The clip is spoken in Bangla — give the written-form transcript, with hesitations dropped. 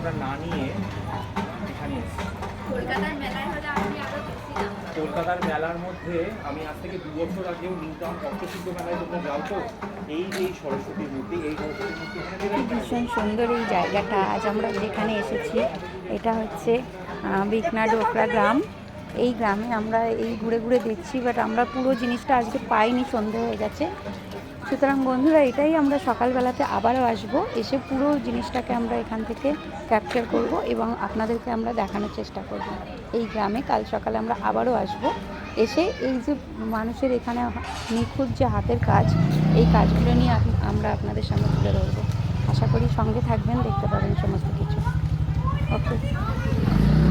আমরা না নিয়ে এখানে এসেছি। কলকাতার মেলার মধ্যে আমি আজ থেকে 2 বছর আগেও নিউ টাউন অষ্টসিদ্ধ মেলায় তোমরা যাও তো, এই যে এই সরস্বতী মূর্তি, এই সরস্বতী মূর্তি ভীষণ সুন্দর এই জায়গাটা। আজ আমরা যেখানে এসেছি এটা হচ্ছে বিকনা ডোকরা গ্রাম। এই গ্রামে আমরা এই ঘুরে ঘুরে দেখছি, বাট আমরা পুরো জিনিসটা আজকে পাইনি, সন্ধে হয়ে গেছে। সুতরাং বন্ধুরা, এটাই আমরা সকালবেলাতে আবারও আসব, এসে পুরো জিনিসটাকে আমরা এখান থেকে ক্যাপচার করব এবং আপনাদেরকে আমরা দেখানোর চেষ্টা করব। এই গ্রামে কাল সকালে আমরা আবারও আসব, এসে এই যে মানুষের এখানে নিখুঁত যে হাতের কাজ, এই কাজগুলো নিয়ে আমরা আপনাদের সামনে তুলে ধরবো। আশা করি সঙ্গে থাকবেন, দেখতে পাবেন সমস্ত কিছু। ওকে।